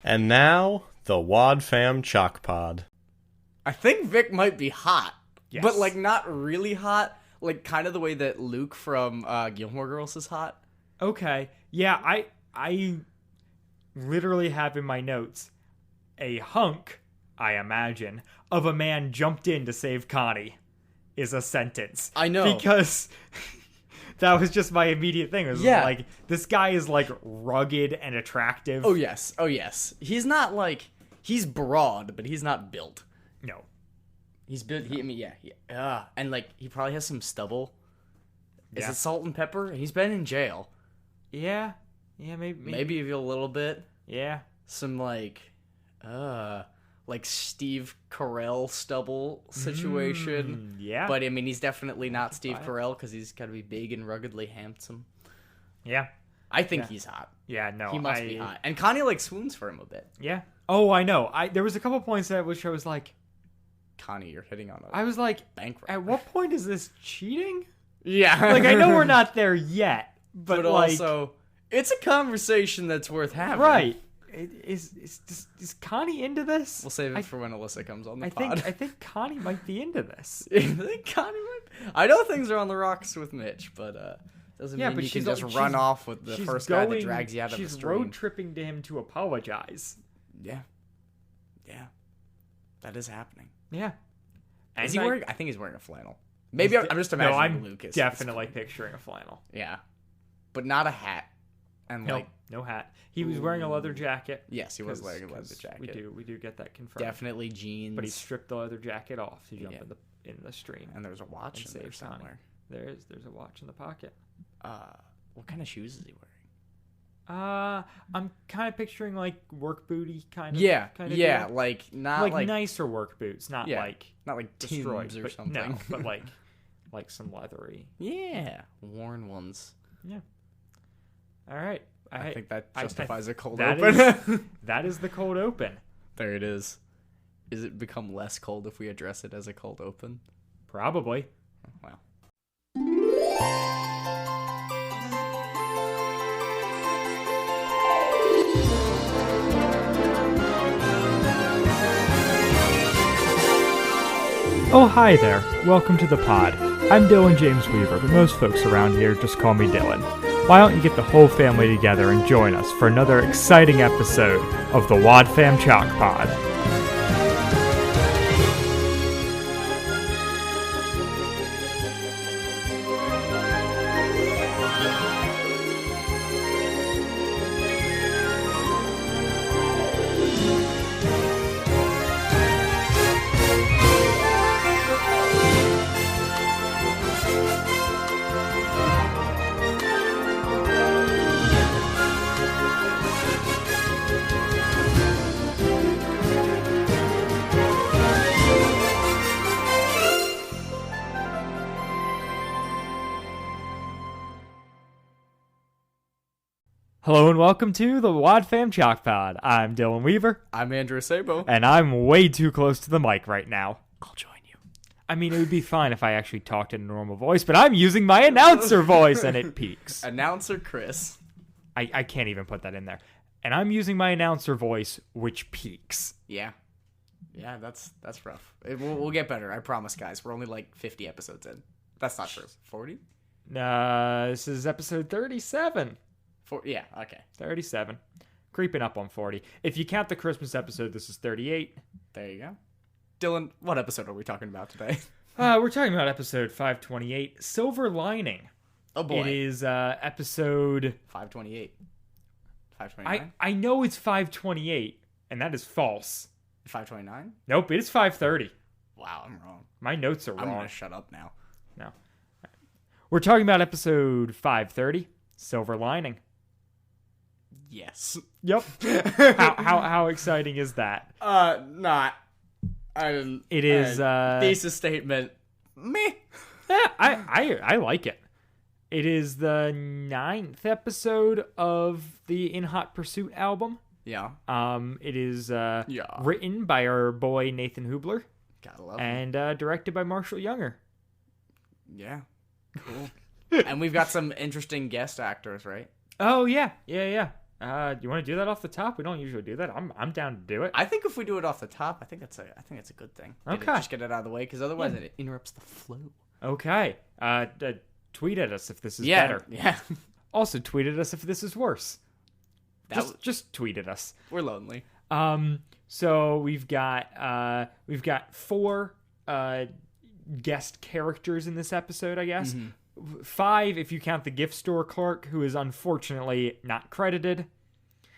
And now, the Wad Fam Chalk Pod. I think Vic might be hot, Yes. but like not really hot, like kind of the way that Luke from Gilmore Girls is hot. Okay. Yeah, I literally have in my notes a hunk, I imagine, of a man jumped in to save Connie is a sentence. I know. Because that was just my immediate thing. It was Yeah. like, this guy is like rugged and attractive. Oh yes. He's not like he's broad, but he's not built. No. He's built. And like he probably has some stubble. Is Yeah. it salt and pepper? He's been in jail. Yeah. Yeah, maybe. Maybe a little bit. Yeah. Some like Steve Carell stubble situation. Yeah. But I mean, he's definitely not Steve Carell because he's got to be big and ruggedly handsome. Yeah. I think he's hot. Yeah, no. He must be hot. And Connie like swoons for him a bit. Yeah. Oh, I know. There was a couple points at which I was like, Connie, you're hitting on a I was like, bank robber. at what point is this cheating? Yeah. Like, I know we're not there yet, but like, also, it's a conversation that's worth having. right? Is Connie into this? We'll save it for when Alyssa comes on the I pod. think Connie might be into this. I think Connie might. I know things are on the rocks with Mitch, but doesn't mean you can just run off with the first guy that drags you out of the stream. She's road tripping to him to apologize. Yeah, that is happening. Yeah. Is he wearing? I think he's wearing a flannel. Maybe I'm just imagining. No, I'm Lucas. definitely picturing a flannel. Yeah, but not a hat. And No hat. He was wearing a leather jacket. Yes, he was wearing a leather jacket. We do get that confirmed. Definitely jeans. But he stripped the leather jacket off to jump in the stream. And there's a watch in there somewhere. There's a watch in the pocket. What kind of shoes is he wearing? I'm kind of picturing like work booty kind of. Yeah, deal. like not like nicer work boots, not like destroyed Timbs or but something. No, but like some leathery. Yeah, worn ones. Yeah. All right. I think that justifies a cold that open. That is the cold open. There it is. Is it become less cold if we address it as a cold open? Probably. Wow. Oh, hi there. Welcome to the pod. I'm Dylan James Weaver, but most folks around here just call me Dylan. Why don't you get the whole family together and join us for another exciting episode of the Wad Fam Chalk Pod. Hello and welcome to the Wad Fam Chalk Pod. I'm Dylan Weaver. I'm Andrew Sabo. And I'm way too close to the mic right now. I'll join you. I mean, it would be fine if I actually talked in a normal voice, but I'm using my announcer voice and it peaks. Announcer Chris. I can't even put that in there. And I'm using my announcer voice, which peaks. Yeah, that's rough. We'll get better. I promise, guys. We're only like 50 episodes in. That's not true. 40? This is episode 37. Yeah, okay. 37. Creeping up on 40. If you count the Christmas episode, this is 38. There you go. Dylan, what episode are we talking about today? We're talking about episode 528, Silver Lining. Oh boy. It is episode 528. 529? I know it's 528, and that is false. 529? Nope, it is 530. Wow, I'm wrong. My notes are wrong. I'm going to shut up now. No. We're talking about episode 530, Silver Lining. Yes. Yep. how exciting is that? Not. I didn't. It is thesis statement. Meh. Yeah, I like it. It is the 9th episode of the In Hot Pursuit album. Yeah. It is written by our boy Nathan Hubler. Gotta love him. And directed by Marshall Younger. Yeah. Cool. And we've got some interesting guest actors, right? Oh yeah. You want to do that off the top? We don't usually do that. I'm down to do it. I think if we do it off the top, I think it's a good thing. Just get it out of the way, because otherwise it interrupts the flow. Okay. Tweet at us if this is better. Yeah. Also, tweet at us if this is worse. Just tweet at us. We're lonely. So we've got 4 guest characters in this episode, I guess. 5 if you count the gift store clerk, who is unfortunately not credited.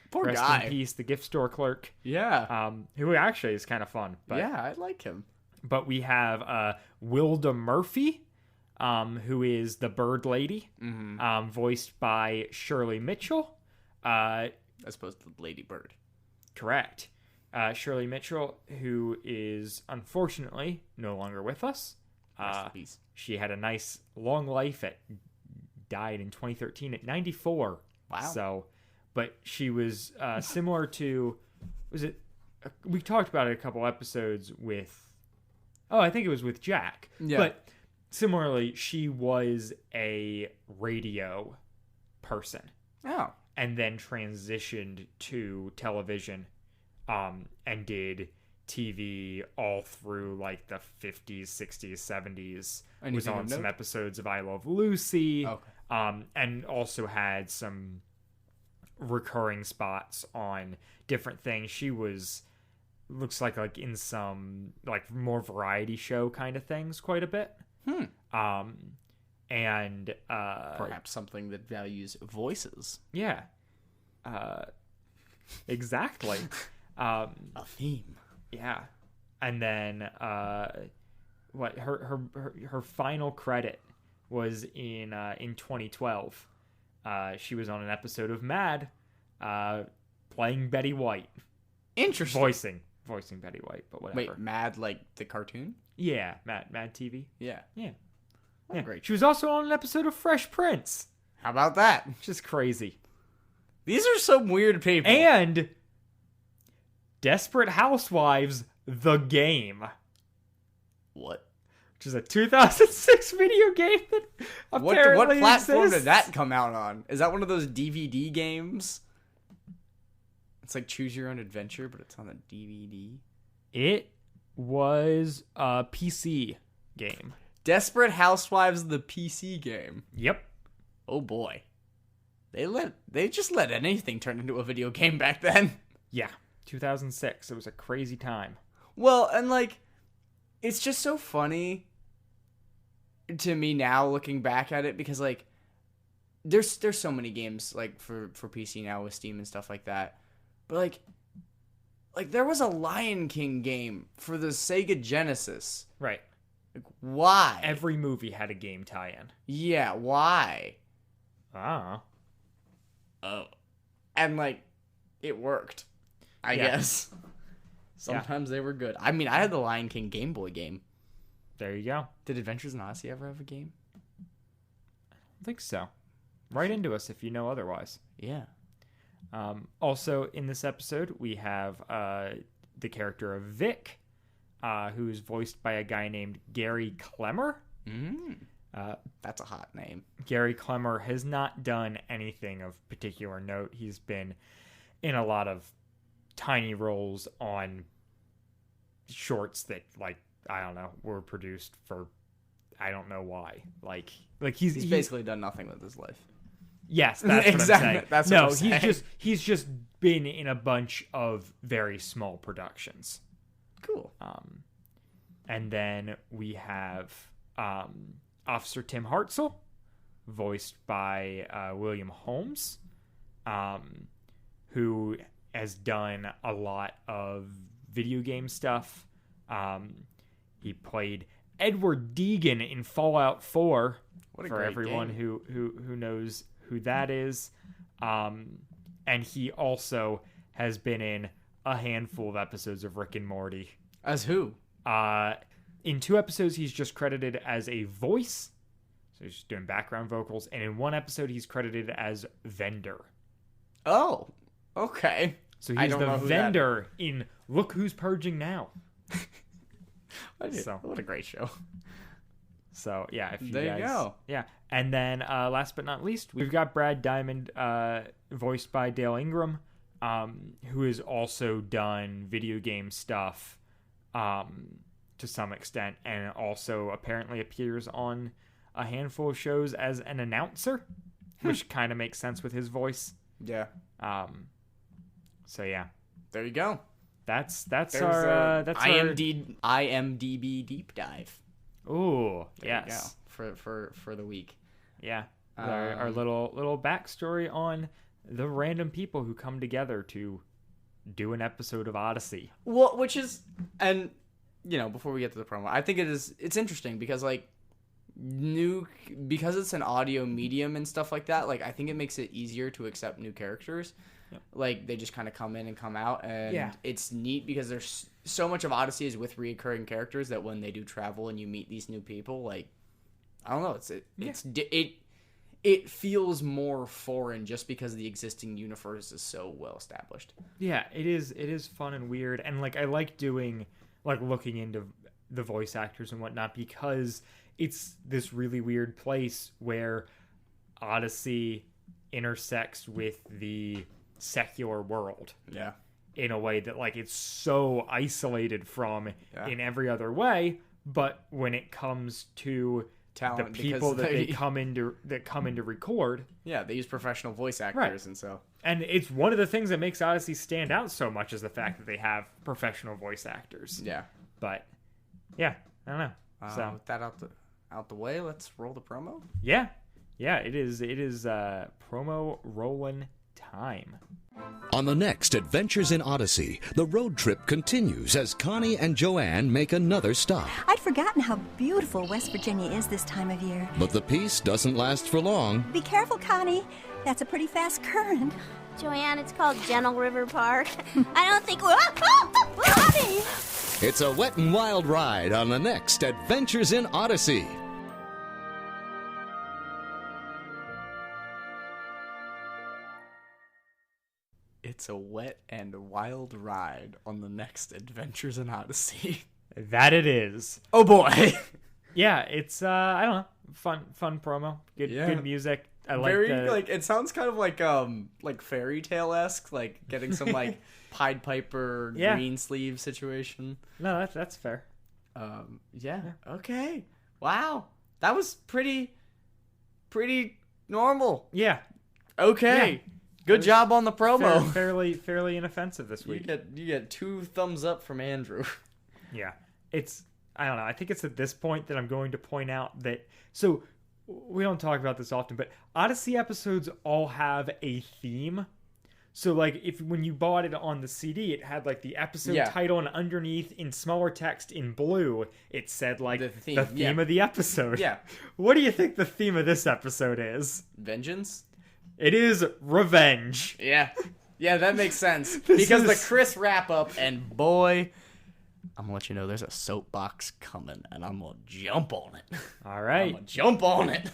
Poor Rest guy. in peace, the gift store clerk. Yeah. Who actually is kind of fun. But, yeah, I like him. But we have Wilda Murphy, who is the bird lady, voiced by Shirley Mitchell. As opposed to Lady Bird. Correct. Shirley Mitchell, who is unfortunately no longer with us. She had a nice long life. Died in 2013 at 94. Wow. So, but she was similar to, we talked about it a couple episodes with, I think it was with Jack. Yeah. But similarly, she was a radio person. Oh. And then transitioned to television, and did TV all through like the 50s, 60s, 70s. Was on some episodes of I Love Lucy. Okay. And also had some recurring spots on different things. She looks like in some like more variety show kind of things quite a bit. And perhaps something that values voices. Yeah. Exactly. A theme. Yeah. And then her final credit was in 2012. She was on an episode of Mad, playing Betty White. Interesting. Voicing Betty White, but whatever. Wait, Mad like the cartoon? Yeah, Mad TV. Yeah. Yeah. Oh, yeah. Great. She was also on an episode of Fresh Prince. How about that? Just crazy. These are some weird people. And Desperate Housewives, the game. What? Which is a 2006 video game that apparently What platform exists. did that come out on? Is that one of those DVD games? It's like Choose Your Own Adventure, but it's on a DVD. It was a PC game. Desperate Housewives, the PC game. Yep. Oh boy. They just let anything turn into a video game back then. Yeah. 2006. It was a crazy time. Well, and like, it's just so funny to me now looking back at it, because like there's so many games like for PC now with Steam and stuff like that. But like there was a Lion King game for the Sega Genesis. Right. Like, why? Every movie had a game tie-in. Yeah, why? Oh. And like it worked. I guess. Sometimes they were good. I mean, I had the Lion King Game Boy game. There you go. Did Adventures in Odyssey ever have a game? I don't think so. Write into us if you know otherwise. Yeah. Also, in this episode, we have the character of Vic, who is voiced by a guy named Gary Clemmer. That's a hot name. Gary Clemmer has not done anything of particular note. He's been in a lot of tiny roles on shorts that, like, I don't know, were produced for I don't know why. Like he's basically done nothing with his life. Yes, that's exactly. what I'm saying. That's what I'm saying. he's just been in a bunch of very small productions. Cool. And then we have Officer Tim Hartzell, voiced by William Holmes, who has done a lot of video game stuff. He played Edward Deegan in Fallout 4. What a for great everyone game. who knows who that is. And he also has been in a handful of episodes of Rick and Morty. As who? In 2 episodes, he's just credited as a voice. So he's just doing background vocals. And in 1 episode, he's credited as vendor. Oh, okay. So he's the vendor in Look Who's Purging Now. What a great show. So, yeah. If you there guys, you go. Yeah. And then, last but not least, we've got Brad Diamond voiced by Dale Ingram, who has also done video game stuff to some extent, and also apparently appears on a handful of shows as an announcer, which kind of makes sense with his voice. Yeah. So yeah, There you go. that's There's our IMDb deep dive. Ooh, There you yes, go. For the week. yeah. Our little backstory on the random people who come together to do an episode of Odyssey. Well, which is, and before we get to the promo, I think it's interesting because because it's an audio medium and stuff like that. Like, I think it makes it easier to accept new characters. Yep. Like, they just kind of come in and come out, and Yeah. it's neat because there's so much of Odyssey is with reoccurring characters that when they do travel and you meet these new people, like, I don't know, it feels more foreign just because the existing universe is so well established. Yeah, it is fun and weird, and I like doing looking into the voice actors and whatnot, because it's this really weird place where Odyssey intersects with the secular world Yeah. in a way that it's so isolated from Yeah. in every other way, but when it comes to Talent, the people because that they come into record, yeah, they use professional voice actors, Right. and so and it's one of the things that makes Odyssey stand out so much is the fact that they have professional voice actors. yeah. But yeah, I don't know. So With that out the way, let's roll the promo. yeah, it is promo rolling time. On the next Adventures in Odyssey, the road trip continues as Connie and Joanne make another stop. I'd forgotten how beautiful West Virginia is this time of year. But the peace doesn't last for long. Be careful, Connie. That's a pretty fast current. Joanne, it's called Gentle River Park. I don't think we're... Connie! It's a wet and wild ride on the next Adventures in Odyssey. It's a wet and wild ride on the next Adventures in Odyssey. That it is. Oh boy. Yeah, it's I don't know, fun promo. Good music. I like Very the it sounds kind of like fairy tale-esque, like getting some Pied Piper Yeah. green sleeve situation. No, that's fair. Yeah. Okay. Wow. That was pretty normal. Yeah. Okay. Yeah. Good job on the promo. Fairly inoffensive this You week. get 2 thumbs up from Andrew. Yeah. It's I don't know. I think it's at this point that I'm going to point out that so we don't talk about this often, but Odyssey episodes all have a theme. So when you bought it on the CD, it had the episode Yeah. title, and underneath in smaller text in blue, it said The theme, the theme yeah. of the episode. Yeah. What do you think the theme of this episode is? Vengeance? It is revenge. Yeah. Yeah, that makes sense. This Because the is- Chris wrap up, and boy, I'm gonna let you know there's a soapbox coming, and I'm gonna jump on it. All I'm right. gonna jump on it.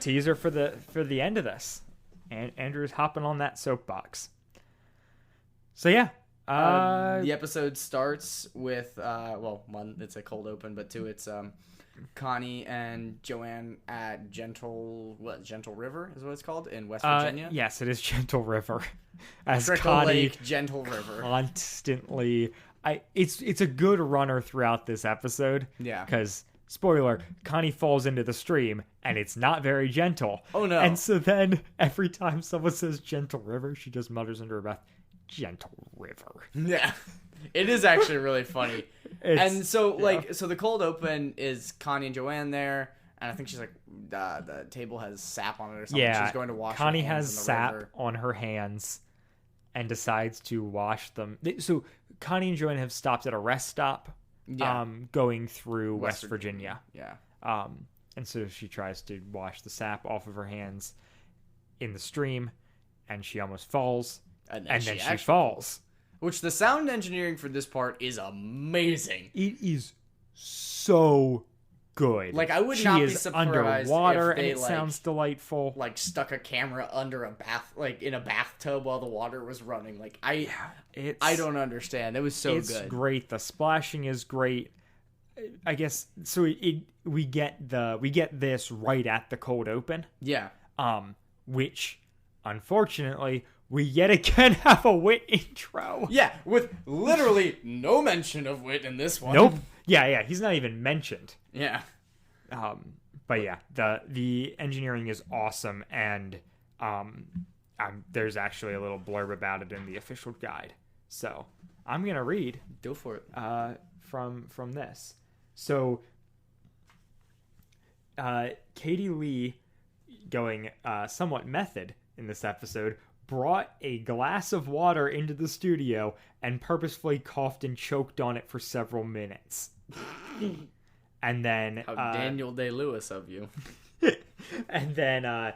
Teaser for the end of this. And Andrew's hopping on that soapbox. So yeah. The episode starts with one, it's a cold open, but two, it's Connie and Joanne at Gentle River is what it's called in West Virginia. Yes, it is Gentle River. As Trickle Connie Lake, Gentle River. constantly it's a good runner throughout this episode. Yeah. Because spoiler, Connie falls into the stream and it's not very gentle. Oh, no. And so then every time someone says Gentle River, she just mutters under her breath, Gentle River. Yeah. It is actually really funny. It's- And so so the cold open is Connie and Joanne there, and I think she's the table has sap on it or something. Yeah, She's going to wash Connie her hands has in the sap river. on her hands and decides to wash them. So Connie and Joanne have stopped at a rest stop, Yeah. going through West Virginia. Yeah. And so she tries to wash the sap off of her hands in the stream, and she almost falls, And then she she actually falls. Which the sound engineering for this part is amazing. It is so good. I would she not be is surprised underwater, if they, and it sounds delightful. stuck a camera under a bath, in a bathtub while the water was running. I don't understand. It was so it's good. great. The splashing is great. I guess so. We get this right at the cold open, Yeah. which unfortunately we yet again have a Wit intro. Yeah, with literally no mention of Wit in this one. Nope. Yeah, he's not even mentioned. Yeah. But yeah, the engineering is awesome, and there's actually a little blurb about it in the official guide. So I'm gonna read. Go for it. From this. So Katie Lee, going somewhat method in this episode, brought a glass of water into the studio and purposefully coughed and choked on it for several minutes. And then How Daniel Day-Lewis of you. And then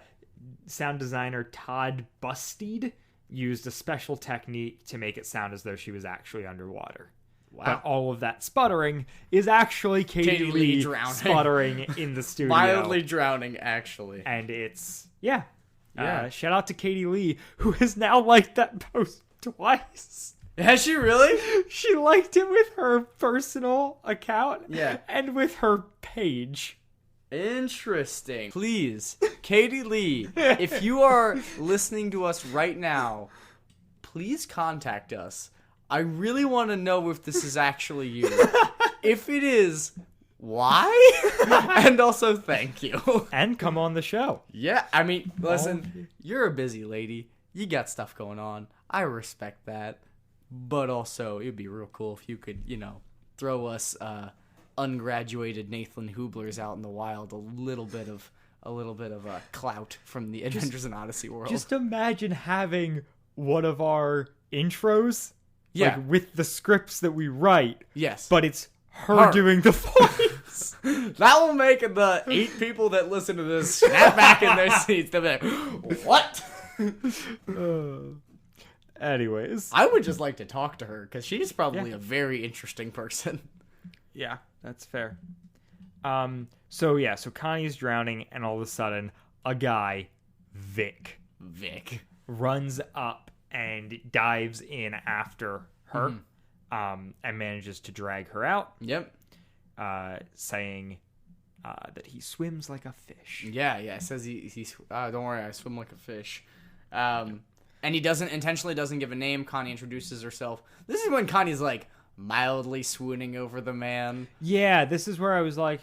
sound designer Todd Bustede used a special technique to make it sound as though she was actually underwater. Wow. But all of that sputtering is actually Katie Lee drowning. sputtering in the studio. Mildly drowning, actually. And it's, yeah. Shout out to Katie Lee, who has now liked that post twice. Has she really? She liked it with her personal account. Yeah. And with her page. Interesting. Please, Katie Lee, if you are listening to us right now, please contact us. I really want to know if this is actually you. If it is, why? And also, thank you. And come on the show. Yeah, I mean, listen, you're a busy lady. You got stuff going on. I respect that. But also, it'd be real cool if you could, throw us ungraduated Nathan Hublers out in the wild a little bit of clout from the Adventures in Odyssey world. Just imagine having one of our intros, Yeah. like with the scripts that we write. Yes. But it's her doing the voice. That will make the 8 people that listen to this snap back in their seats. They'll be like, what? Anyways. I would just like to talk to her because she's probably a very interesting person. Yeah, that's fair. So Connie's drowning, and all of a sudden, a guy, Vic, runs up and dives in after her, and manages to drag her out. Yep. Saying that he swims like a fish. Yeah. It says he's don't worry, I swim like a fish. And he intentionally doesn't give a name. Connie introduces herself. This is when Connie's like mildly swooning over the man. Yeah, this is where I was like,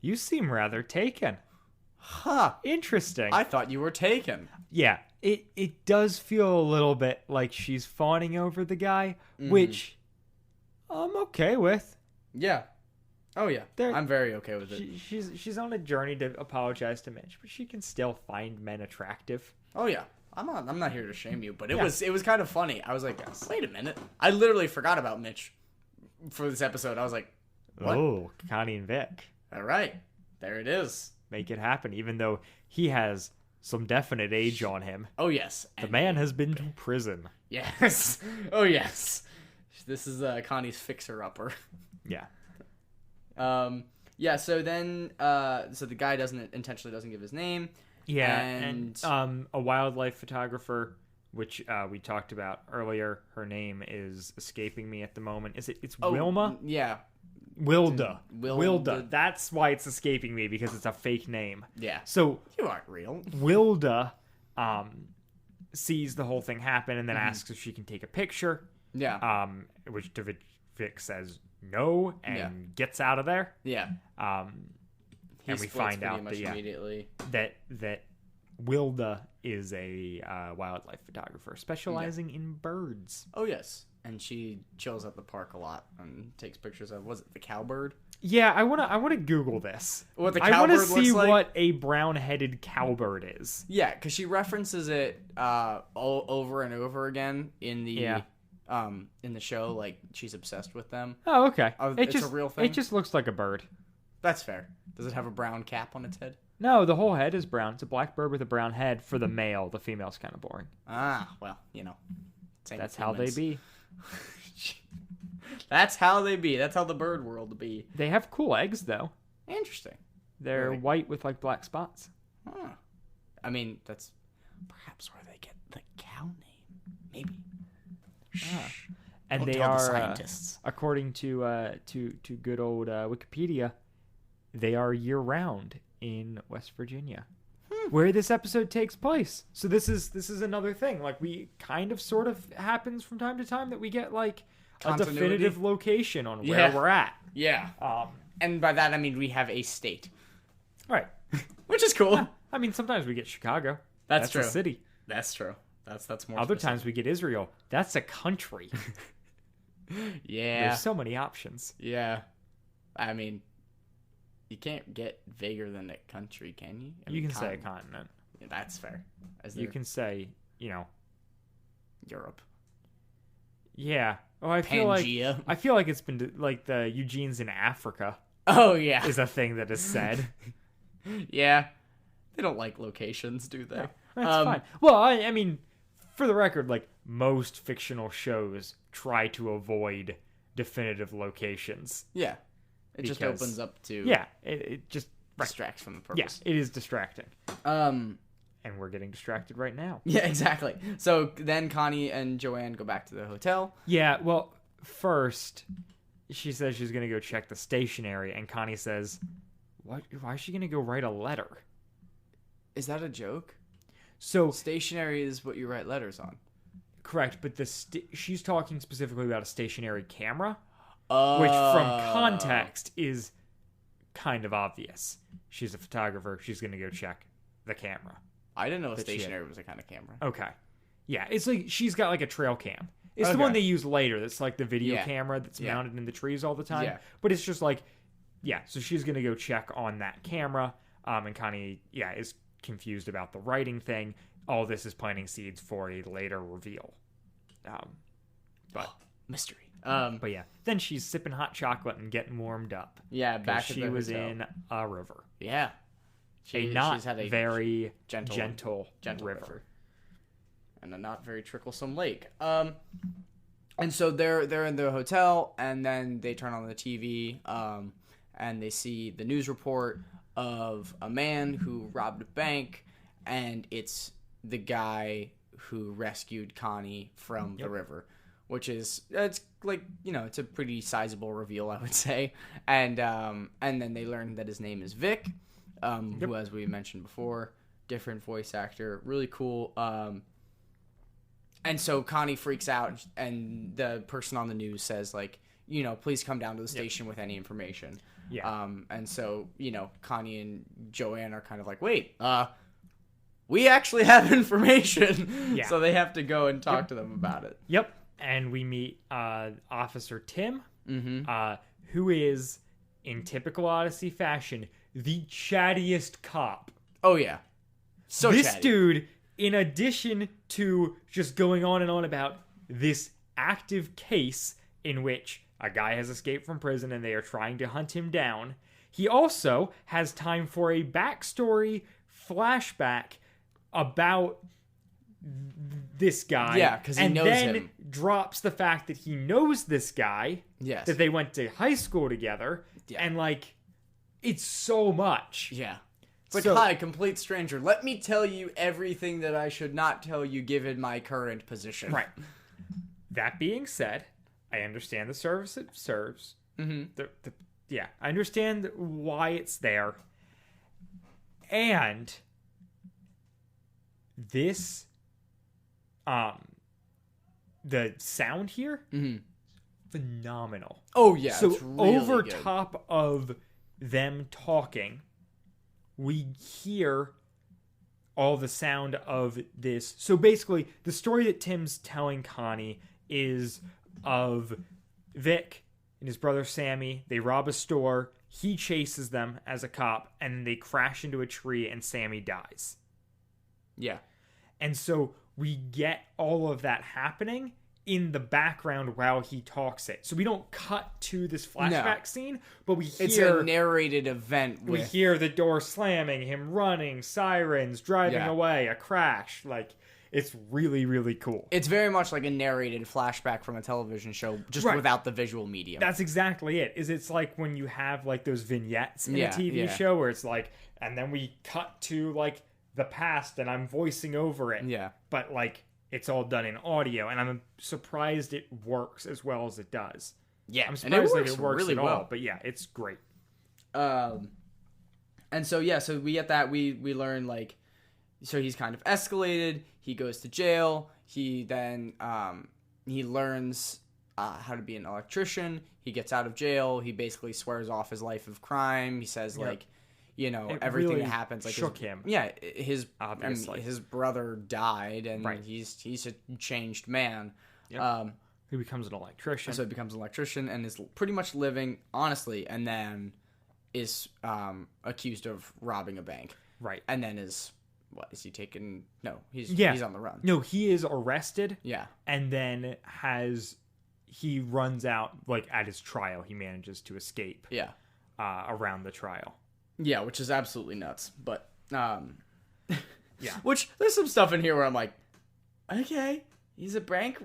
you seem rather taken. Huh. Interesting. I thought you were taken. Yeah, it does feel a little bit like she's fawning over the guy, which I'm okay with. Yeah. Oh yeah. I'm very okay with it. She's on a journey to apologize to Mitch, but she can still find men attractive. Oh yeah. I'm not here to shame you, but it was kind of funny. I was like, wait a minute. I literally forgot about Mitch for this episode. I was like, what? Oh, Connie and Vic. All right. There it is. Make it happen, even though he has some definite age on him. Oh yes. The man has been to prison. Yes. Oh yes. This is Connie's fixer-upper. Yeah. Yeah, so then so the guy intentionally doesn't give his name. Yeah, and a wildlife photographer, which we talked about earlier. Her name is escaping me at the moment. It's Wilma? Yeah. Wilda. That's why it's escaping me, because it's a fake name. Yeah. So you aren't real. Wilda sees the whole thing happen and then asks if she can take a picture. Yeah. Which Vic says no and gets out of there. Yeah. And we find out immediately that Wilda is a wildlife photographer specializing in birds. Oh yes, and she chills at the park a lot and takes pictures of. Was it the cowbird? Yeah, I wanna Google this. What the I cowbird wanna see looks like? what a brown-headed cowbird is. Yeah, because she references it all over and over again in the show. Like she's obsessed with them. Oh, okay. It's a real thing? It just looks like a bird. That's fair. Does it have a brown cap on its head? No, the whole head is brown. It's a black bird with a brown head for the male. The female's kind of boring. Ah, well, That's how they be. That's how they be. That's how the bird world be. They have cool eggs, though. Interesting. They're white with, like, black spots. Huh. I mean, that's perhaps where they get the cow name. Maybe. And Don't they tell the are, scientists. According to good old Wikipedia, they are year-round in West Virginia. where this episode takes place. So this is another thing. Like, we kind of sort of happens from time to time that we get like a Continuity. definitive location on where Yeah. we're at. Yeah. And by that I mean we have a state, Right. which is cool. I mean, sometimes we get Chicago. That's true. a city. That's true. That's more. Other specific. times we get Israel. That's a country. Yeah. There's so many options. Yeah. I mean, you can't get bigger than a country, can you? I You mean, can say a continent. Yeah, that's fair. You can say, Europe. yeah. Oh, I feel Pangea. like it's been like the Eugene's in Africa Oh yeah. is a thing that is said. Yeah. They don't like locations, do they? That's fine. Well, I mean, for the record, like most fictional shows try to avoid definitive locations. Yeah. It just Because- opens up to Yeah, it just distracts from the purpose. yes, it is distracting, Um. and we're getting distracted right now. Yeah, exactly. So then Connie and Joanne go back to the hotel. Yeah, well, first she says she's gonna go check the stationery, and Connie says, "What? Why is she gonna go write a letter?" Is that a joke? So Stationery is what you write letters on. correct, but she's talking specifically about a stationary camera, Oh. which from context is kind of obvious. She's a photographer. She's gonna go check the camera. I didn't know a that she had. stationery was a kind of camera. Okay. Yeah, it's like she's got like a trail cam. It's the Okay. one they use later that's like the video Yeah. camera that's Yeah. mounted in the trees all the time. Yeah. But it's just like, yeah, so she's going to go check on that camera. And Connie, is confused about the writing thing. All this is planting seeds for a later reveal. But Mystery. yeah, then she's sipping hot chocolate and getting warmed up. Yeah, 'Cause back at she the was hotel. in a river. Yeah. A not she's had a very gentle gentle river. river. And a not very tricklesome lake. And so they're in the hotel, and then they turn on the TV, and they see the news report of a man who robbed a bank, and it's the guy who rescued Connie from the river, which is it's like it's a pretty sizable reveal, I would say, and then they learn that his name is Vic, who, as we mentioned before, different voice actor, really cool. And so Connie freaks out, and the person on the news says, like, please come down to the station with any information. Yeah. And so, Connie and Joanne are kind of like, wait, we actually have information. Yeah. So they have to go and talk to them about it. Yep. And we meet Officer Tim, who is, in typical Odyssey fashion, the chattiest cop. Oh, yeah. So this chatty. dude, in addition to just going on and on about this active case in which a guy has escaped from prison and they are trying to hunt him down, he also has time for a backstory flashback about this guy. Yeah, 'cause he knows and then him. drops the fact that he knows this guy. Yes. That they went to high school together. Yeah. And like, it's so much. Yeah. It's like, So- hi, complete stranger. Let me tell you everything that I should not tell you given my current position. Right. That being said, I understand the service it serves. Mm-hmm. Yeah, I understand why it's there. And this, the sound here, phenomenal. Oh, yeah. So it's really over good. top of them talking, we hear all the sound of this. So basically, the story that Tim's telling Connie is of Vic and his brother Sammy. They rob a store. He chases them as a cop, and they crash into a tree, and Sammy dies. Yeah. And so we get all of that happening in the background while he talks it. So we don't cut to this flashback scene, but we hear... It's a narrated event We with... hear the door slamming, him running, sirens, driving Yeah. away, a crash. Like, it's really, really cool. It's very much like a narrated flashback from a television show, just Right. without the visual medium. That's exactly it. It's like when you have like those vignettes in Yeah, a TV yeah. show where it's like, and then we cut to like the past and I'm voicing over it. Yeah. But like, it's all done in audio, and I'm surprised it works as well as it does. Yeah, I'm and surprised that it works really at all. well. But yeah, it's great. And so we get that we learn like so he's kind of escalated. He goes to jail. He then he learns how to be an electrician. He gets out of jail. He basically swears off his life of crime. He says like, everything really that happens like shook him. Yeah, his Obviously. his brother died, and Right. he's a changed man. Yep. He becomes an electrician. So he becomes an electrician and is pretty much living honestly, and then is accused of robbing a bank. Right. And then is he taken? No, he's on the run. No, he is arrested. Yeah. And then he runs out, like, at his trial. He manages to escape. Yeah. Around the trial. Yeah, which is absolutely nuts. But Yeah. which there's some stuff in here where I'm like, okay, he's a bank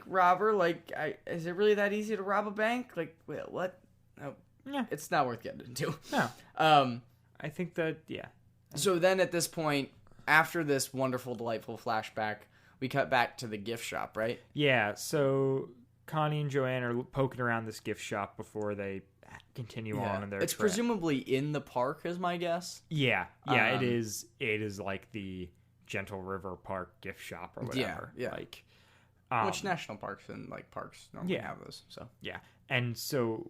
robber. Like, is it really that easy to rob a bank? Like, wait, what? No, Yeah. it's not worth getting into. No. I think that, yeah. So then at this point, after this wonderful, delightful flashback, we cut back to the gift shop, right? Yeah, so Connie and Joanne are poking around this gift shop before they continue on in their It's trip. presumably in the park, is my guess. Yeah, it is. It is like the Gentle River Park gift shop or whatever. Yeah. Like, Which national parks and like parks normally have those. So yeah, and so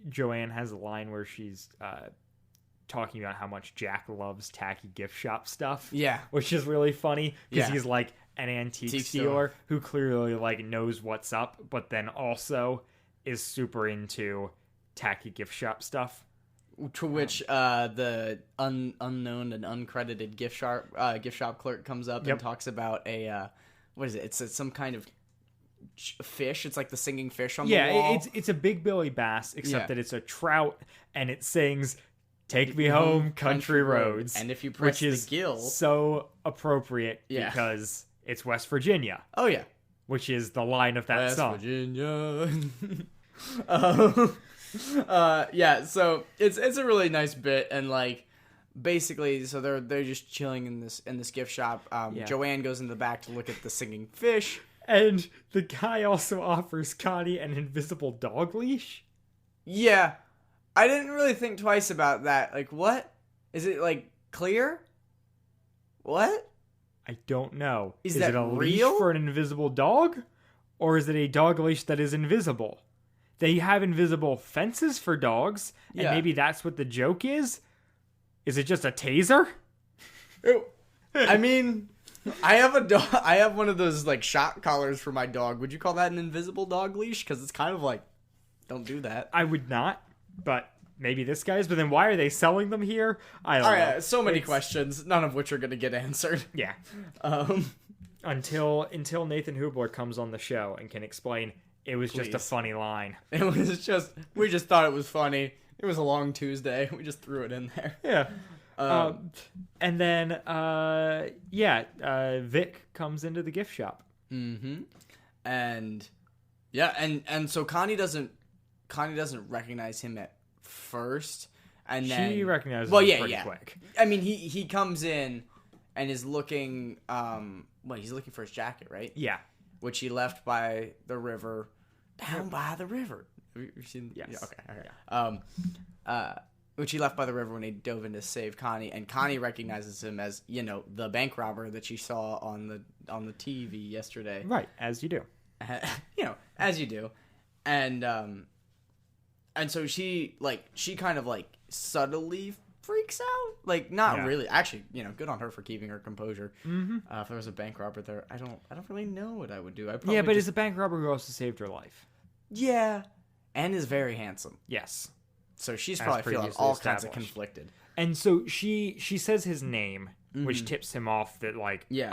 Joanne has a line where she's talking about how much Jack loves tacky gift shop stuff. Yeah. Which is really funny because Yeah. he's like an antique dealer who clearly like knows what's up, but then also is super into tacky gift shop stuff. To which the unknown and uncredited gift shop clerk comes up and talks about a what is it? It's some kind of fish. It's like the singing fish on the wall. It's a big Billy Bass, except that it's a trout, and it sings "Take Me Home, Country Roads," and if you press which is the gill, so appropriate because it's West Virginia. Oh yeah, which is the line of that song. West Virginia. Yeah, so it's a really nice bit, and like basically, so they're just chilling in this gift shop. Joanne goes in the back to look at the singing fish, and the guy also offers Connie an invisible dog leash. Yeah, I didn't really think twice about that. Like, what is it, like clear? What? I don't know. Is that it a real? leash for an invisible dog, or is it a dog leash that is invisible? They have invisible fences for dogs, and maybe that's what the joke is? Is it just a taser? I mean, I have a dog. I have one of those like shock collars for my dog. Would you call that an invisible dog leash? Because it's kind of like, don't do that. I would not, but maybe this guy's. But then why are they selling them here? I don't know. So many questions, none of which are going to get answered. Yeah. Until Nathan Hubler comes on the show and can explain. It was just a funny line. It was just, we just thought it was funny. It was a long Tuesday. We just threw it in there. Yeah. And then, Vic comes into the gift shop. Mm-hmm. And, yeah, and so Connie doesn't recognize him at first. And then she recognizes him pretty quick. I mean, he comes in and is looking, he's looking for his jacket, right? Yeah. Which he left by the river. Down by the river. Have you seen? Yes. Yeah, okay. Yeah. Which he left by the river when he dove in to save Connie, and Connie recognizes him as the bank robber that she saw on the TV yesterday. Right, as you do. As you do, and so she kind of like subtly freaks out, like not really. Actually, good on her for keeping her composure. Mm-hmm. If there was a bank robber there, I don't really know what I would do. But it's a bank robber who also saved her life. Yeah, and is very handsome. Yes. So she's probably feeling all kinds of conflicted. And so she says his name, which tips him off that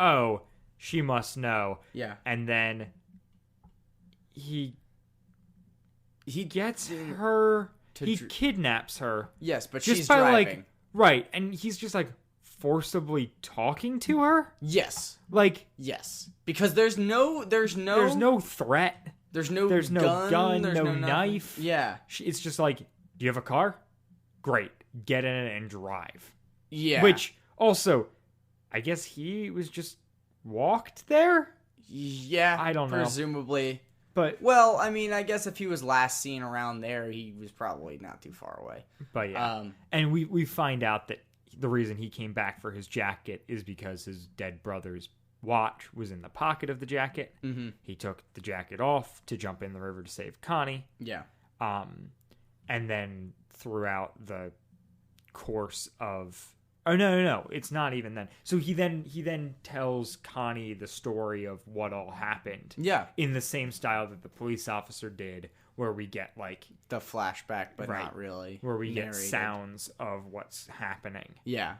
oh, she must know. Yeah. And then he gets her. He kidnaps her. Yes, but just she's by driving. Right, and he's just forcibly talking to her. Yes. Yes. Because there's no threat. There's no gun, there's no nothing. knife. Yeah. It's just do you have a car? Great. Get in it and drive. Yeah. Which, also, I guess he was just walked there? Yeah. I don't know. Presumably. But, well, I mean, I guess if he was last seen around there, he was probably not too far away. But, yeah. And we find out that the reason he came back for his jacket is because his dead brother's watch was in the pocket of the jacket. Mm-hmm. He took the jacket off to jump in the river to save Connie. Yeah. And then throughout the course of... Oh, no, it's not even then. So he then tells Connie the story of what all happened. Yeah. In the same style that the police officer did, where we get, like... The flashback, but Right. not really. Where we narrated. get sounds of what's happening. Yeah.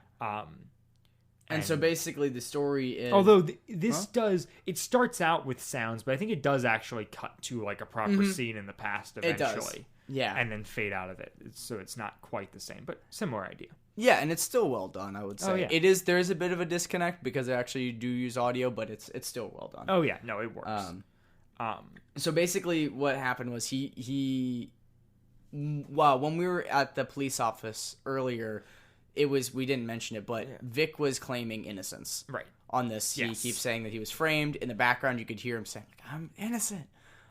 And so basically the story is... Although this does... It starts out with sounds, but I think it does actually cut to, like, a proper scene in the past eventually. It does. Yeah. And then fade out of it. So it's not quite the same, but similar idea. Yeah, and it's still well done, I would say. Oh, yeah. It is. There is a bit of a disconnect because they actually do use audio, but it's still well done. Oh, yeah. No, it works. So basically what happened was well, when we were at the police office earlier, we didn't mention it, but Vic was claiming innocence. Right. On this. He keeps saying that he was framed. In the background, you could hear him saying, like, I'm innocent.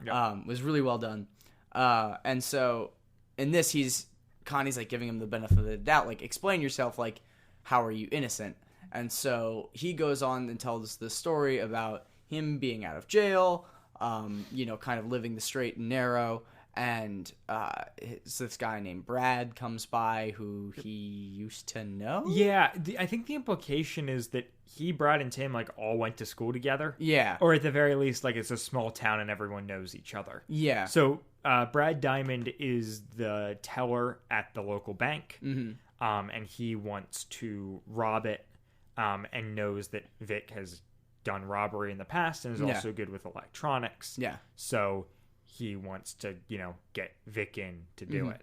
Yep. Was really well done. And so in this, Connie's like giving him the benefit of the doubt, like, explain yourself, like, how are you innocent? And so he goes on and tells the story about him being out of jail, kind of living the straight and narrow, and this guy named Brad comes by who he used to know. Yeah, I think the implication is that Brad, and Tim, like, all went to school together. Yeah. Or at the very least, like, it's a small town and everyone knows each other. Yeah. So Brad Diamond is the teller at the local bank, and he wants to rob it, and knows that Vic has done robbery in the past and is also good with electronics. Yeah. So he wants to, get Vic in to do it.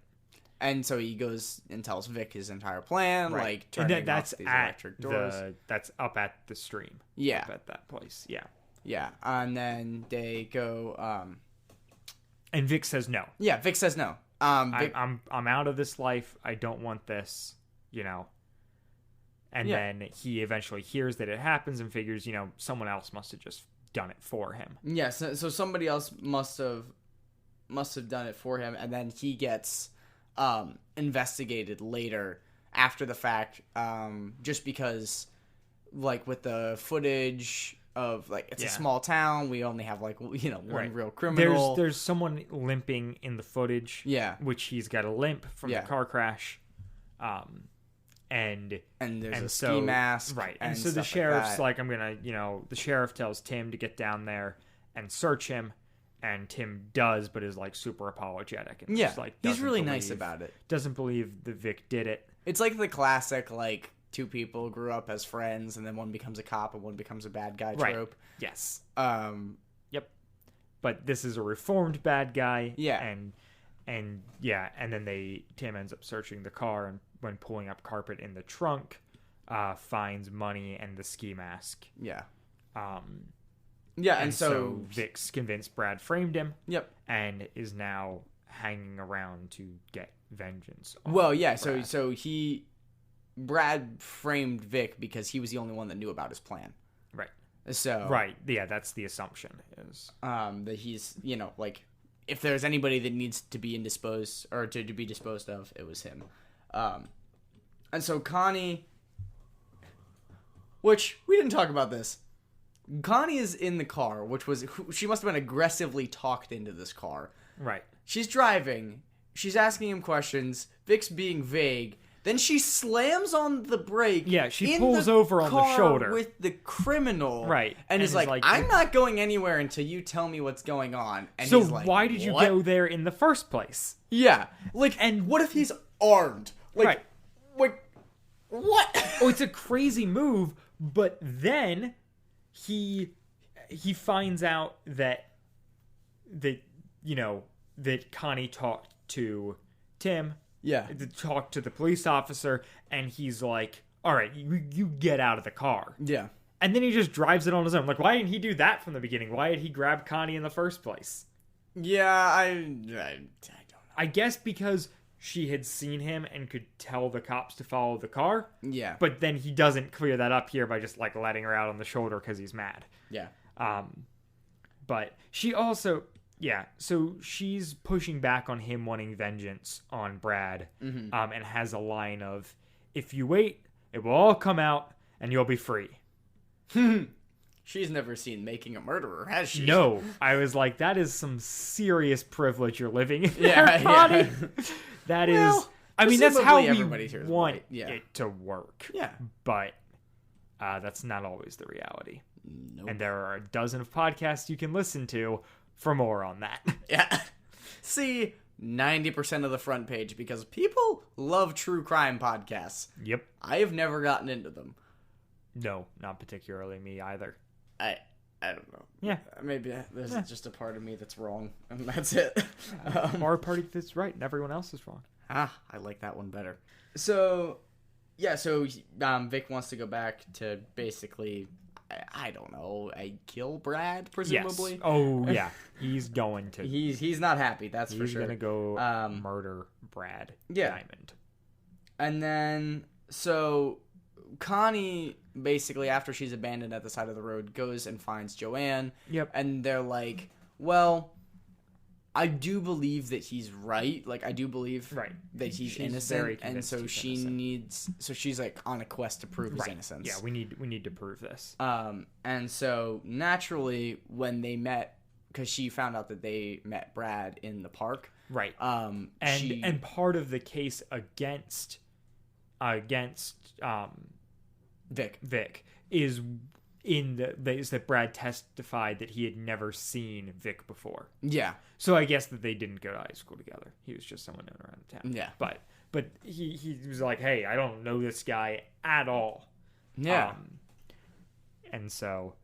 And so he goes and tells Vic his entire plan, like turning that's off these at electric doors. That's up at the stream. Yeah. Up at that place. Yeah. Yeah. And then they go... And Vic says no. Yeah, Vic says no. Vic... I'm out of this life. I don't want this, And then he eventually hears that it happens and figures, someone else must have just done it for him. Yeah, so somebody else must have done it for him, and then he gets investigated later after the fact, just because, like, with the footage of, like, it's a small town, we only have, like, one real criminal. There's someone limping in the footage, which he's got a limp from the car crash, and there's a ski mask, right? And so the sheriff's like, I'm gonna, the sheriff tells Tim to get down there and search him, and Tim does, but is like super apologetic. And just, like, he's really nice about it. Doesn't believe that Vic did it. It's like the classic, like, two people grew up as friends, and then one becomes a cop and one becomes a bad guy trope. Yes. Yep. But this is a reformed bad guy. Yeah. And then Tim ends up searching the car, and when pulling up carpet in the trunk, finds money and the ski mask. Yeah. And so Vic's convinced Brad framed him. Yep. And is now hanging around to get vengeance. Well, yeah. Brad. So Brad framed Vic because he was the only one that knew about his plan. Right. So. Right. Yeah, that's the assumption is that he's, like, if there's anybody that needs to be indisposed or to be disposed of, it was him. And so Connie, which we didn't talk about this. Connie is in the car, she must have been aggressively talked into this car. Right. She's driving. She's asking him questions. Vic's being vague. Then she slams on the brake. Yeah, she pulls over on the shoulder with the criminal. Right. And is like, I'm not going anywhere until you tell me what's going on. And so he's like, why did you go there in the first place? Yeah. Like, and what if he's armed? Like, what? Oh, it's a crazy move, but then he finds out that Connie talked to Tim. Yeah. To talk to the police officer, and he's like, all right, you get out of the car. Yeah. And then he just drives it on his own. Like, why didn't he do that from the beginning? Why did he grab Connie in the first place? Yeah, I don't know. I guess because she had seen him and could tell the cops to follow the car. Yeah. But then he doesn't clear that up here by just, like, letting her out on the shoulder because he's mad. Yeah. But she also... Yeah, so she's pushing back on him wanting vengeance on Brad, and has a line of, if you wait, It will all come out, and you'll be free. She's never seen Making a Murderer, has she? No. I was like, that is some serious privilege you're living in Yeah, there, Connie. yeah. That Well, is... I mean, that's how we everybody's here, want right? Yeah. it to work. Yeah. But that's not always the reality. Nope. And there are a dozen of podcasts you can listen to for more on that. Yeah. See, 90% of the front page because people love true crime podcasts. Yep. I have never gotten into them. No, not particularly me either. I don't know. Yeah. Maybe there's just a part of me that's wrong, and that's it. Our party that's right, and everyone else is wrong. I like that one better. So, yeah, Vic wants to go back to basically, I don't know, kill Brad, presumably? Yes. Oh, yeah. He's going to. He's not happy, that's for sure. He's going to go murder Brad Diamond. And then, so Connie, basically, after she's abandoned at the side of the road, goes and finds Joanne. Yep. And they're like, well, I do believe that he's right. Like, I do believe that he's innocent. And so she's like on a quest to prove his innocence. Yeah, we need to prove this. And so naturally, when they met, because she found out that they met Brad in the park. Right. And part of the case against Vic is is that Brad testified that he had never seen Vic before. Yeah. So I guess that they didn't go to high school together. He was just someone known around town. Yeah. But he was like, hey, I don't know this guy at all. Yeah. And so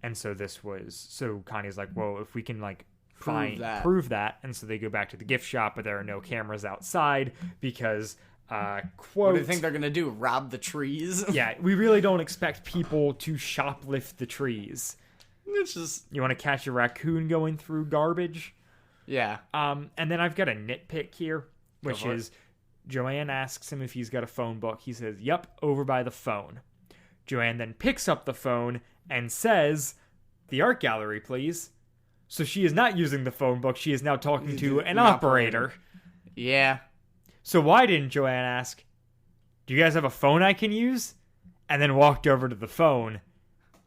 Connie's like, well, if we can like prove that, and so they go back to the gift shop, but there are no cameras outside because quote, what do you think they're gonna do? Rob the trees? Yeah, we really don't expect people to shoplift the trees. It's just, you want to catch a raccoon going through garbage? Yeah. And then I've got a nitpick here, which is Joanne asks him if he's got a phone book. He says, "Yep, over by the phone." Joanne then picks up the phone and says, "The art gallery, please." So she is not using the phone book. She is now talking to an operator. Yeah. So why didn't Joanne ask, "Do you guys have a phone I can use?" And then walked over to the phone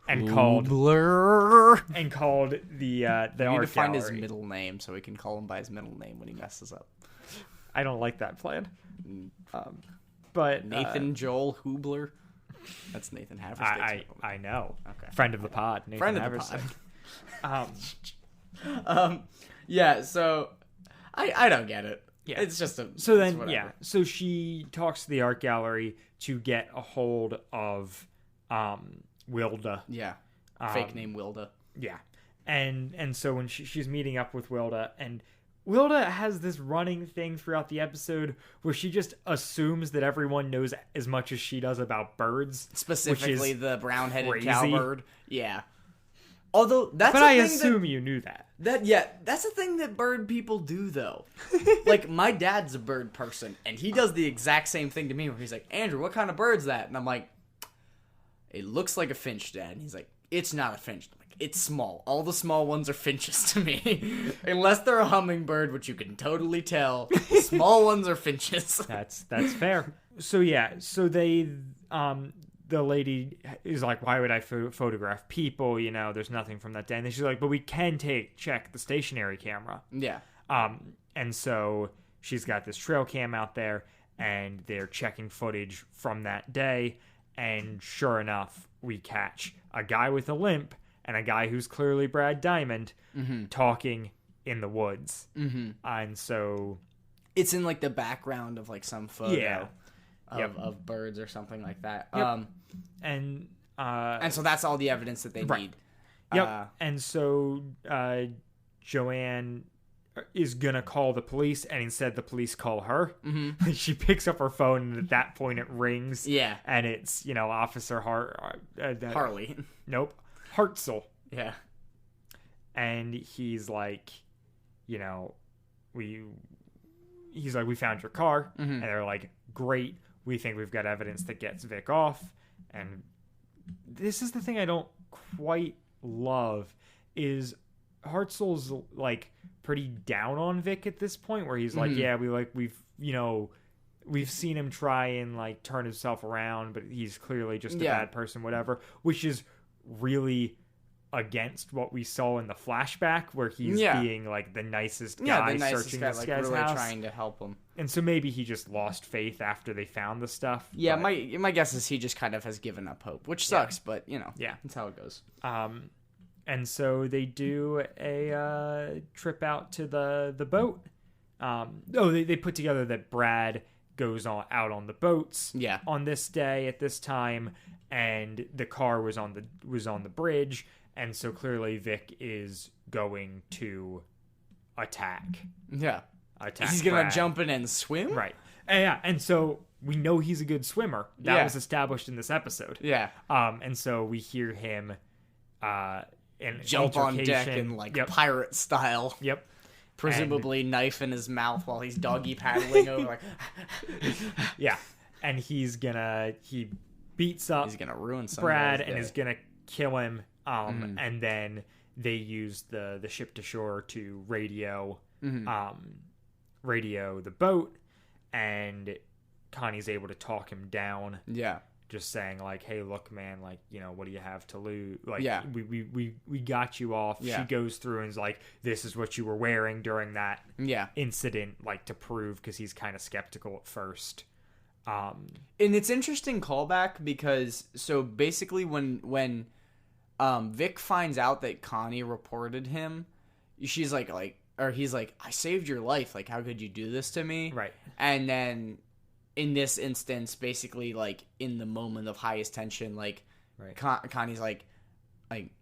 and called the art gallery. We need to find his middle name so we can call him by his middle name when he messes up. I don't like that plan. But Nathan Joel Hubler. That's Nathan Haverstein. I know. Okay. Friend of the pod. Nathan Friend of Haverstein. the pod. Yeah. So I don't get it. Yeah. It's just a... So then, yeah. So she talks to the art gallery to get a hold of Wilda. Yeah. Fake name Wilda. Yeah. And so when she's meeting up with Wilda, and Wilda has this running thing throughout the episode where she just assumes that everyone knows as much as she does about birds. Specifically the brown-headed cowbird. Yeah. Although, that's But I assume you knew that. That's a thing that bird people do, though. Like, my dad's a bird person, and he does the exact same thing to me, where he's like, "Andrew, what kind of bird's that?" And I'm like, "It looks like a finch, Dad." And he's like, "It's not a finch." I'm like, "It's small. All the small ones are finches to me." Unless they're a hummingbird, which you can totally tell. The small ones are finches. That's fair. So, yeah. So they... the lady is like, "Why would I photograph people? You know, there's nothing from that day." And then she's like, "But we can check the stationary camera." Yeah. And so she's got this trail cam out there, and they're checking footage from that day. And sure enough, we catch a guy with a limp and a guy who's clearly Brad Diamond talking in the woods. Mm-hmm. And so it's in like the background of like some photo. Yeah. Of birds or something like that. Yep. And so that's all the evidence that they need. Yep. And so Joanne is gonna call the police, and instead the police call her. Mm-hmm. She picks up her phone, and at that point it rings. Yeah. And it's, Officer Harley. Nope. Hartzell. Yeah. And he's like, we found your car. Mm-hmm. And they're like, "Great. We think we've got evidence that gets Vic off." And this is the thing I don't quite love, is Hartzell's like pretty down on Vic at this point, where he's like, "Yeah, we've seen him try and like turn himself around, but he's clearly just a Yeah. bad person, whatever, which is really against what we saw in the flashback where he's Yeah. being like the nicest Yeah, guy the nicest searching guy, this like guy's really house. trying to help him. And so maybe he just lost faith after they found the stuff. Yeah, but, my guess is he just kind of has given up hope, which sucks, but you know, Yeah. that's how it goes. And so they do a trip out to the boat. They put together that Brad goes out on the boats Yeah. on this day at this time, and the car was on the bridge, and so clearly Vic is going to attack Yeah. He's gonna Brad. jump in and swim? Right. And so we know he's a good swimmer. That Yeah. was established in this episode. Yeah. And so we hear him in Jump on deck altercation. in like Yep. pirate style. Yep. Presumably knife in his mouth while he's doggy paddling over like Yeah. And he beats up he's gonna ruin some Brad guy's and day. is gonna kill him. And then they use the ship to shore to radio the boat, and Connie's able to talk him down, Yeah. just saying like, hey, look, man, like, you know, what do you have to lose? Like, Yeah. we got you off. Yeah. She goes through and is like, this is what you were wearing during that Yeah. incident, like, to prove, because he's kind of skeptical at first. And it's interesting callback because so basically when Vic finds out that Connie reported him, she's like or he's like, I saved your life, like how could you do this to me? Right. And then in this instance, basically like in the moment of highest tension, like Right. Connie's like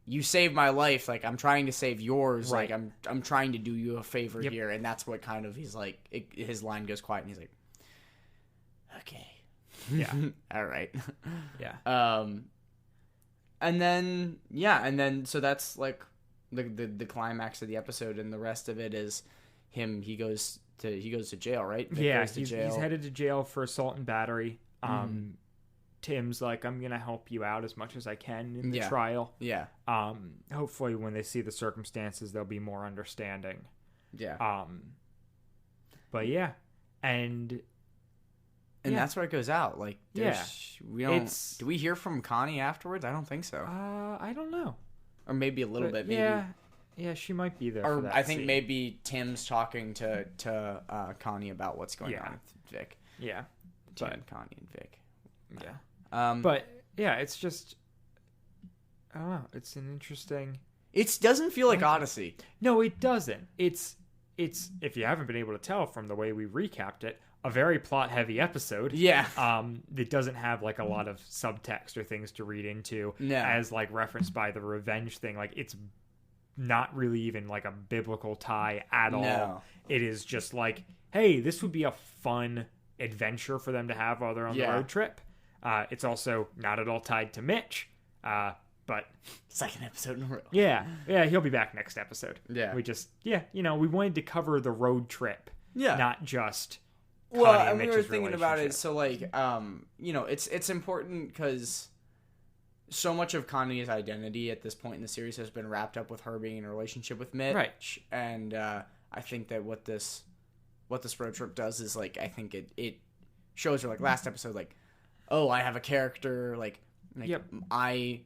you saved my life, like I'm trying to save yours, Right. like I'm trying to do you a favor Yep. here, and that's what kind of he's like his line goes quiet and he's like, okay. Yeah. All right. Yeah. And then so that's like the climax of the episode, and the rest of it is him. He goes to jail, right? Vic Yeah, goes to he's jail. headed to jail for assault and battery. Tim's like, I'm gonna help you out as much as I can in the Yeah. trial. Yeah, Hopefully when they see the circumstances, they'll be more understanding. yeah. But yeah, and yeah. That's where it goes out. Like, we don't. It's- Do we hear from Connie afterwards? I don't think so. I don't know. Or maybe a little But bit. Maybe. yeah, she might be there. Or for that I think scene. maybe Tim's talking to Connie about what's going Yeah. on with Vic. Yeah, Tim, but Connie, and Vic. yeah. But But yeah, it's just, I don't know. It's an interesting. it doesn't feel like Odyssey. No, it doesn't. It's if you haven't been able to tell from the way we recapped it, a very plot heavy episode. Yeah. It doesn't have like a lot of subtext or things to read into, No. as like referenced by the revenge thing. Like, it's not really even like a biblical tie at all. No. It is just like, hey, this would be a fun adventure for them to have while they're on the Yeah. road trip. It's also not at all tied to Mitch, but Second episode in a row. yeah, he'll be back next episode. Yeah. We just, we wanted to cover the road trip, Yeah. not just Well, Connie and we were Mitch's thinking about it. relationship. So, like, it's important because so much of Connie's identity at this point in the series has been wrapped up with her being in a relationship with Mitch. Right. And I think that what this road trip does is, like, I think it shows her, like, last episode, like, oh, I have a character, like Yep. I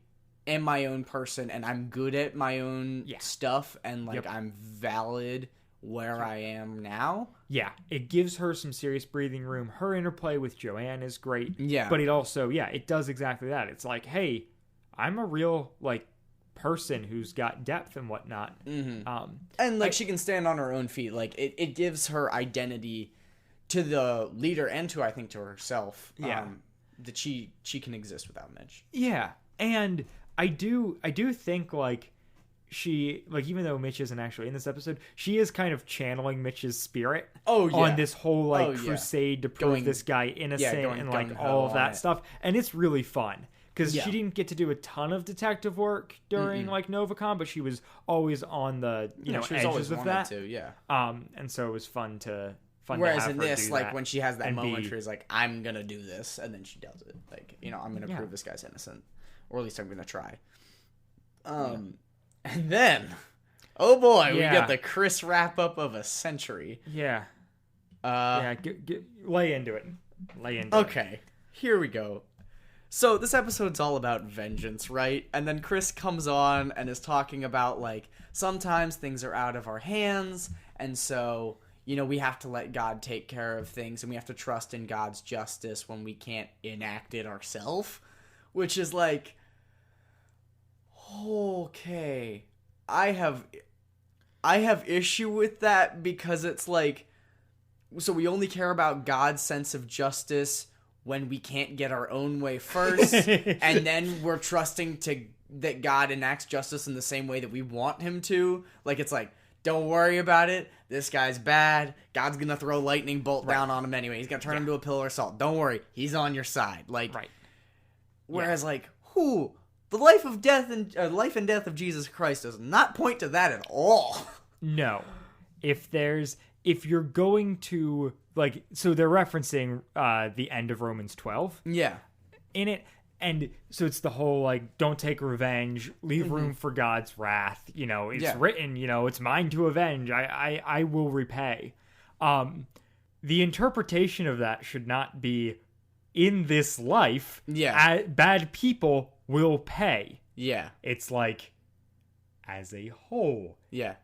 am my own person and I'm good at my own Yeah. stuff, and like Yep. I'm valid where I am now. Yeah, it gives her some serious breathing room. Her interplay with Joanne is great. Yeah. But it also, it does exactly that. It's like, hey, I'm a real, like, person who's got depth and whatnot. Mm-hmm. And like she can stand on her own feet. Like it gives her identity to the leader and to, I think, to herself. Yeah. That she can exist without Mitch. Yeah, and I do think, like, she, like, even though Mitch isn't actually in this episode, she is kind of channeling Mitch's spirit on this whole, like, crusade to prove Going- this guy innocent going and, like, gung-ho all of on that it. stuff. And it's really fun. Because Yeah. she didn't get to do a ton of detective work during, like, NovaCon, but she was always on the, She was edges always of wanted that. to, yeah. And so it was fun to to Whereas have in her this, do like that when she has that and moment be- where she's like, I'm gonna do this, and then she does it. Like, I'm gonna Yeah. prove this guy's innocent. Or at least I'm gonna try. And then, oh boy, we Yeah. got the Chris wrap up of a century. Yeah. Lay into it. lay into it. Okay, here we go. So this episode's all about vengeance, right? And then Chris comes on and is talking about, like, sometimes things are out of our hands, and so, you know, we have to let God take care of things, and we have to trust in God's justice when we can't enact it ourselves. Which is like, okay, I have issue with that, because it's like, so we only care about God's sense of justice when we can't get our own way first, and then we're trusting that God enacts justice in the same way that we want him to. Like, it's like, don't worry about it. This guy's bad. God's gonna throw a lightning bolt down on him anyway. He's gonna turn him to a pillar of salt. Don't worry. He's on your side. Like, whereas, like, the life and death of Jesus Christ does not point to that at all. No. If you're going to, like, so they're referencing the end of Romans 12 Yeah. in it, and so it's the whole, like, don't take revenge, leave room for God's wrath, you know, it's written, you know, it's mine to avenge, I will repay. The interpretation of that should not be, in this life, bad people will pay. Yeah. It's like, as a whole. Yeah.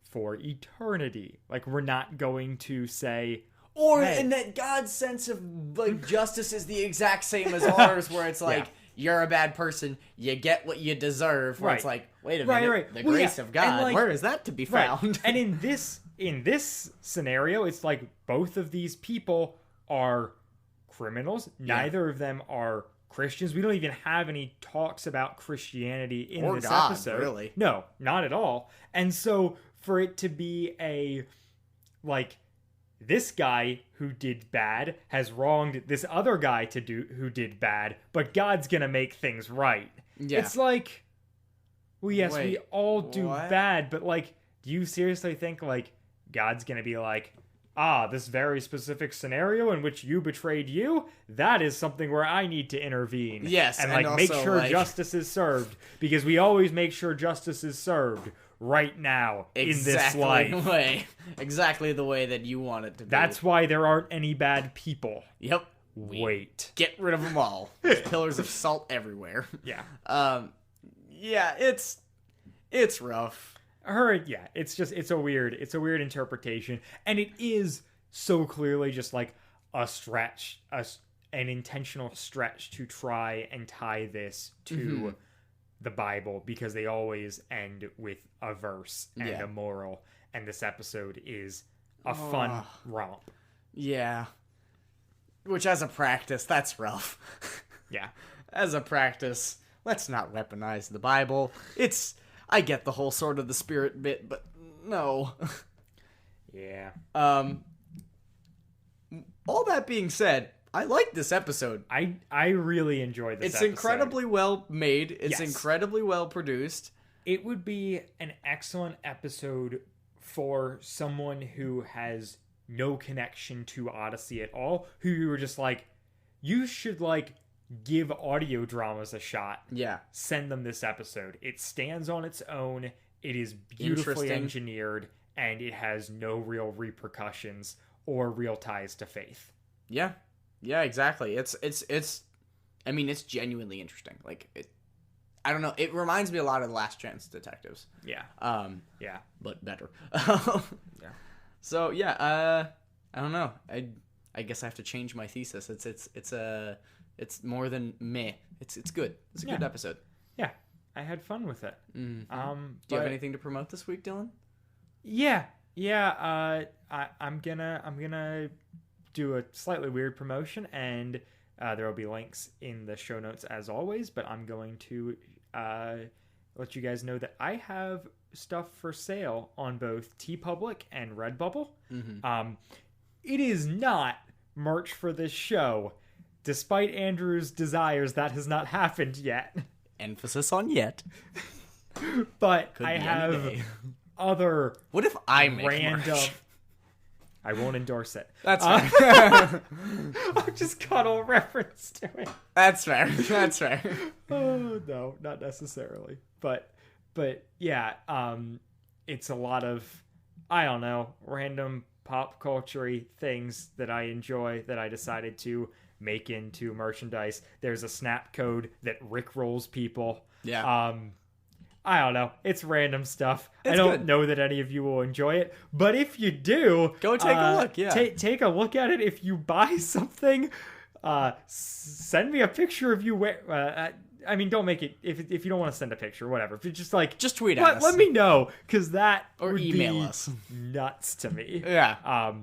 For eternity. Like, we're not going to say... Or, and that God's sense of, like, justice is the exact same as ours, where it's like, you're a bad person, you get what you deserve, where it's like, wait a minute, the grace of God, like, where is that to be found? And in this scenario, it's like, both of these people are criminals. Neither of them are Christians. We don't even have any talks about Christianity in this episode. Really. No, not at all. And so for it to be a, like, this guy who did bad has wronged this other guy who did bad, but God's gonna make things right. Yeah. It's like, well, yes, we all do bad, but, like, do you seriously think, like, God's gonna be like, this very specific scenario in which you betrayed you, that is something where I need to intervene. Yes, and, like, also, make sure like, justice is served, because we always make sure justice is served right now in this life. Exactly the way that you want it to be. That's why there aren't any bad people. Yep. Wait. Get rid of them all. There's pillars of salt everywhere. Yeah. Yeah, it's rough. It's a weird interpretation, and it is so clearly just like a stretch, an intentional stretch to try and tie this to the Bible, because they always end with a verse and a moral, and this episode is a fun romp. Yeah. Which, as a practice, that's rough. Yeah. As a practice, let's not weaponize the Bible. I get the whole sword of the Spirit bit, but no. Yeah. All that being said, I like this episode. I really enjoyed this episode. It's incredibly well made. It's incredibly well produced. It would be an excellent episode for someone who has no connection to Odyssey at all, who you were just like, you should, like, give audio dramas a shot. Yeah. Send them this episode. It stands on its own. It is beautifully engineered, and it has no real repercussions or real ties to faith. Yeah. Yeah, exactly. It's I mean, it's genuinely interesting. Like, I don't know. It reminds me a lot of The Last Chance Detectives. Yeah. Yeah. But better. Yeah. So, yeah, I don't know. I guess I have to change my thesis. It's more than meh. It's good. It's a good episode. Yeah. I had fun with it. Mm-hmm. Do you have anything to promote this week, Dylan? Yeah. I'm gonna do a slightly weird promotion, and there will be links in the show notes as always, but I'm going to let you guys know that I have stuff for sale on both TeePublic and Redbubble. Mm-hmm. It is not merch for this show. Despite Andrew's desires, that has not happened yet. Emphasis on yet. But I have other... What if I make random merch? I won't endorse it. That's fair. I'll just cut all reference to it. That's fair. That's fair. Oh, no, not necessarily. But yeah, it's a lot of, I don't know, random pop culture things that I enjoy that I decided to make into merchandise. There's a snap code that rickrolls people. Yeah. I don't know. It's random stuff. It's I don't good. know that any of you will enjoy it, but if you do, Go take a look. Yeah. take a look at it. If you buy something, send me a picture of you wear. I mean, don't make it if you don't want to send a picture, whatever. If you just tweet at us. Let me know, because that Or would email be us. nuts to me. Yeah.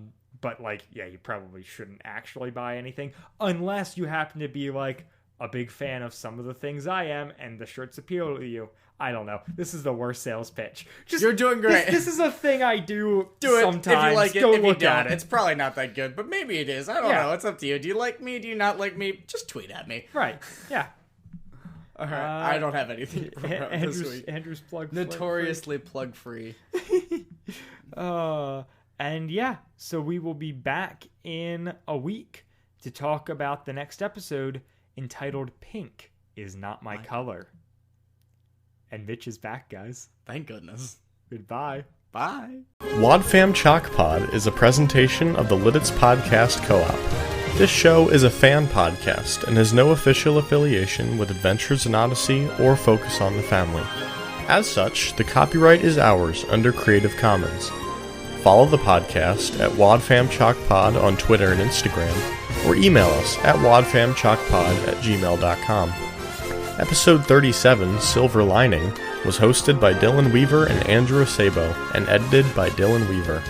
But you probably shouldn't actually buy anything unless you happen to be like a big fan of some of the things I am, and the shirts appeal to you. I don't know. This is the worst sales pitch. You're doing great. This is a thing I do. Do it sometimes. if you like it. Go if look you don't, at it. it's probably not that good, but maybe it is. I don't know. It's up to you. Do you like me? Do you not like me? Just tweet at me. Right. Yeah. All right. I don't have anything to promote this week. Andrew's plug. Notoriously plug free. And yeah, so we will be back in a week to talk about the next episode entitled "Pink is Not My Color." And Mitch is back, guys. Thank goodness. Goodbye. Bye. Wadfam Chalk Pod is a presentation of the Lidditz Podcast Co-op. This show is a fan podcast and has no official affiliation with Adventures in Odyssey or Focus on the Family. As such, the copyright is ours under Creative Commons. Follow the podcast at wadfamchalkpod on Twitter and Instagram, or email us at wadfamchalkpod@gmail.com. Episode 37, Silver Lining, was hosted by Dylan Weaver and Andrew Sabo, and edited by Dylan Weaver.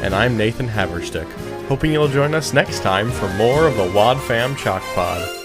And I'm Nathan Haverstick, hoping you'll join us next time for more of the Wadfam Chalk Pod.